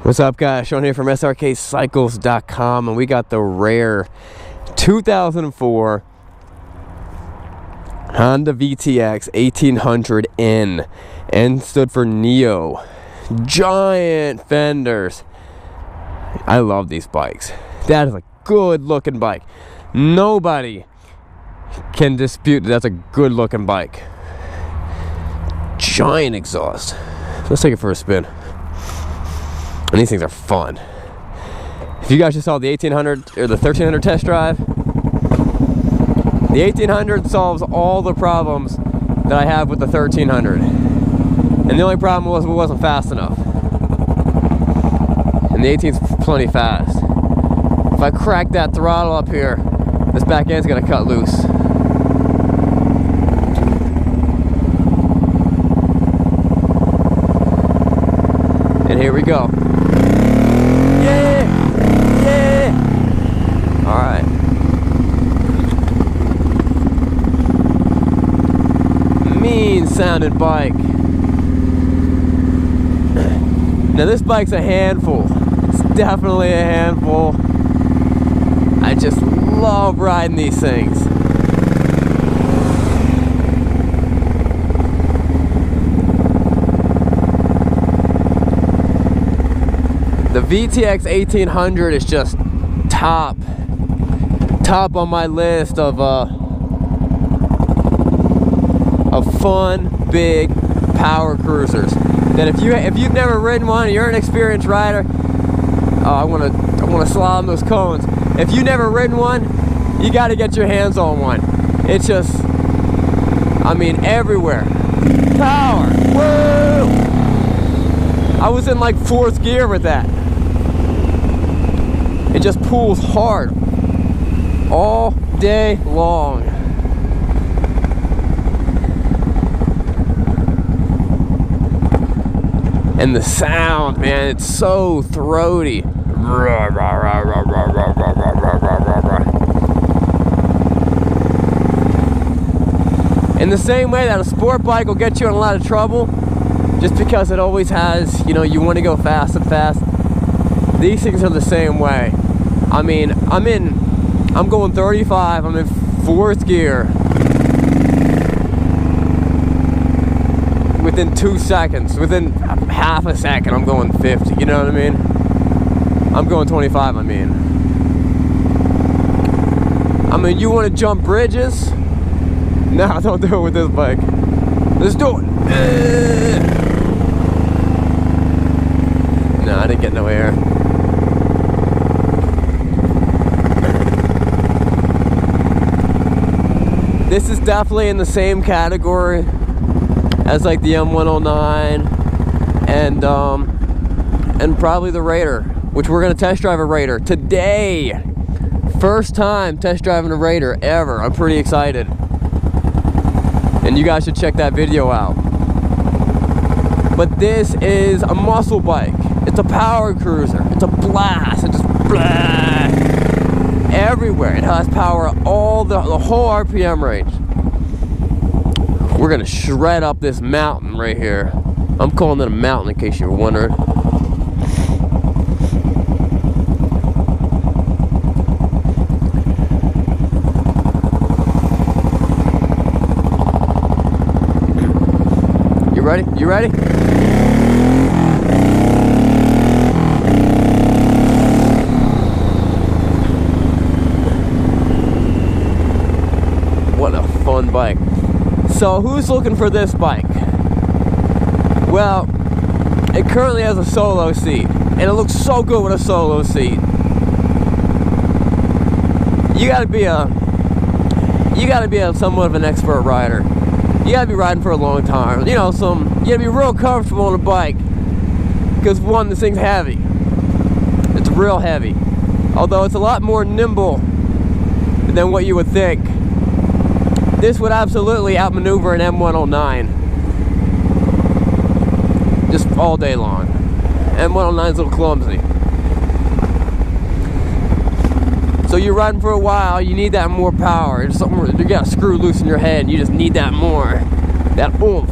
What's up, guys? Sean here from Srkcycles.com, and we got the rare 2004 Honda VTX 1800N. N stood for Neo. Giant fenders. I love these bikes. That is a good looking bike. Nobody can dispute that that's a good looking bike. Giant exhaust. Let's take it for a spin. And these things are fun. If you guys just saw the 1800 or the 1300 test drive, the 1800 solves all the problems that I have with the 1300. And the only problem was it wasn't fast enough. And the 18's plenty fast. If I crack that throttle up here, this back end's gonna cut loose. And here we go. Alright. Mean sounding bike. Now this bike's a handful. It's definitely a handful. I just love riding these things. The VTX 1800 is just top on my list of fun, big power cruisers. That if you've never ridden one, you're an experienced rider. I want to slalom those cones. If you've never ridden one, you got to get your hands on one. It's just, I mean, everywhere. Power. Woo! I was in like 4th gear with that. It just pulls hard all day long. And the sound, man, it's so throaty. In the same way that a sport bike will get you in a lot of trouble, just because it always has, you know, you want to go fast and fast. These things are the same way. I mean, I'm going 35, I'm in 4th gear. Within 2 seconds, within half a second, I'm going 50, you know what I mean? I'm going 25, I mean, you want to jump bridges? No, don't do it with this bike. Let's do it. No, I didn't get no air. This is definitely in the same category as like the M109 and probably the Raider, which we're gonna test drive a Raider today. First time test driving a Raider ever. I'm pretty excited. And you guys should check that video out. But this is a muscle bike. It's a power cruiser. It's a blast. It just blast everywhere. It has power all the whole RPM range. We're gonna shred up this mountain right here. I'm calling it a mountain in case you were wondering. You ready? You ready? What a fun bike. So who's looking for this bike? Well, it currently has a solo seat, and it looks so good with a solo seat. You gotta be somewhat of an expert rider. You gotta be riding for a long time. You know, you gotta be real comfortable on a bike. Because one, this thing's heavy. It's real heavy. Although it's a lot more nimble than what you would think. This would absolutely outmaneuver an M109. Just all day long. M109's a little clumsy. So you're riding for a while, you need that more power. It's something you got a screw loose in your head, and you just need that more. That oomph.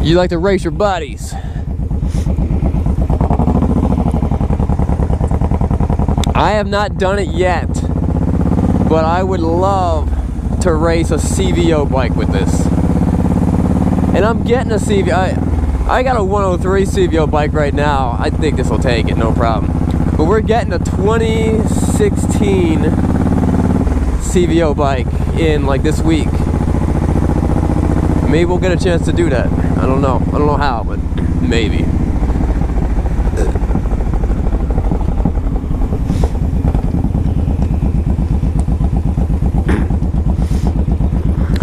You like to race your buddies. I have not done it yet, but I would love to race a CVO bike with this. And I'm getting a CVO. I got a 103 CVO bike right now. I think this will take it, no problem. But we're getting a 2016 CVO bike in like this week. Maybe we'll get a chance to do that. I don't know. I don't know how, but maybe.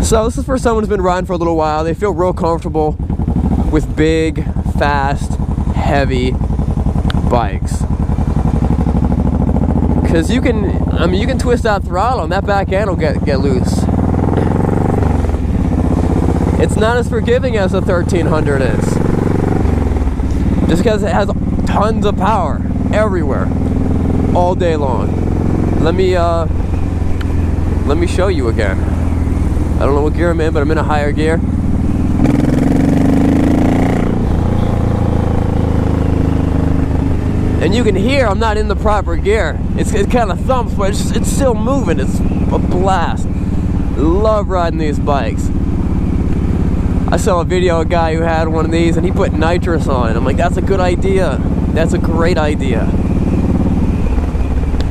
So this is for someone who's been riding for a little while. They feel real comfortable with big, fast, heavy bikes. Because you can, I mean, you can twist that throttle and that back end will get loose. It's not as forgiving as the 1300 is. Just because it has tons of power everywhere, all day long. Let me show you again. I don't know what gear I'm in, but I'm in a higher gear. And you can hear I'm not in the proper gear. It kind of thumps, but it's still moving. It's a blast. Love riding these bikes. I saw a video of a guy who had one of these and he put nitrous on it. I'm like, that's a good idea. That's a great idea.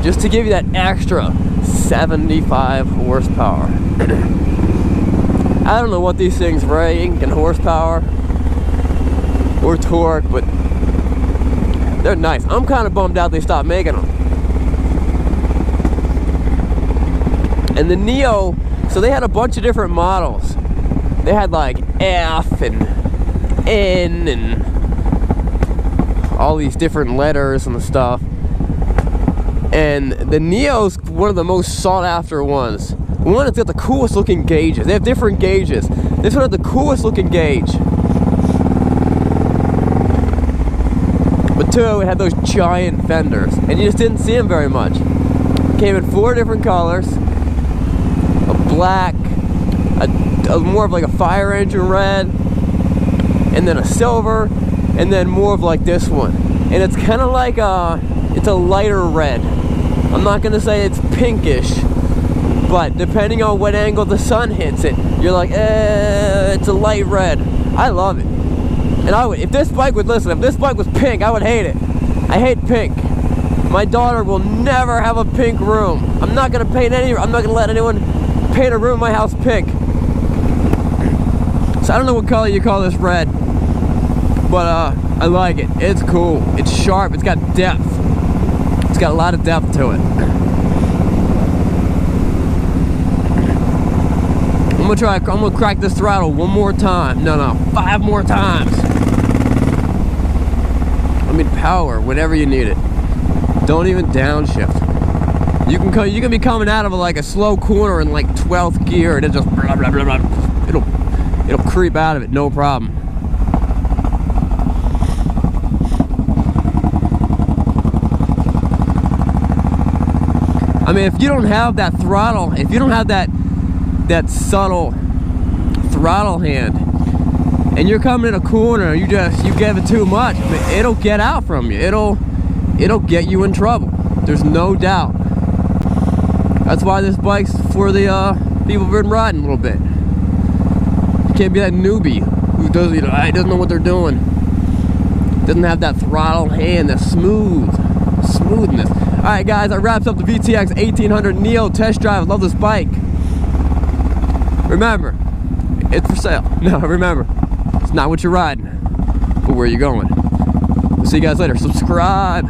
Just to give you that extra 75 horsepower. I don't know what these things rank in horsepower or torque, but they're nice. I'm kind of bummed out they stopped making them. And the Neo, so they had a bunch of different models. They had like F and N and all these different letters and stuff. And the Neo's one of the most sought after ones. One, it's got the coolest looking gauges. They have different gauges. This one had the coolest looking gauge. But two, it had those giant fenders. And you just didn't see them very much. It came in 4 different colors. A black, a more of like a fire engine red, and then a silver, and then more of like this one. And it's kind of like it's a lighter red. I'm not gonna say it's pinkish, but depending on what angle the sun hits it, you're like, it's a light red. I love it. And I would, if this bike would listen, if this bike was pink, I would hate it. I hate pink. My daughter will never have a pink room. I'm not gonna I'm not gonna let anyone paint a room in my house pink. So I don't know what color you call this red, but I like it. It's cool. It's sharp. It's got depth. It's got a lot of depth to it. I'm gonna crack this throttle one more time. No, 5 more times. I mean, power whenever you need it. Don't even downshift. You can be coming out of like a slow corner in like 12th gear, and it just blah, blah, blah, blah. It'll creep out of it, no problem. I mean, if you don't have that throttle, if you don't have that subtle throttle hand, and you're coming in a corner, you give it too much, I mean, it'll get out from you. It'll get you in trouble. There's no doubt. That's why this bike's for the people who've been riding a little bit. You can't be that newbie who doesn't know what they're doing. Doesn't have that throttle hand, that smoothness. All right, guys, that wraps up the VTX 1800 Neo test drive. I love this bike. Remember, it's for sale. No, remember, it's not what you're riding, but where you're going. We'll see you guys later. Subscribe.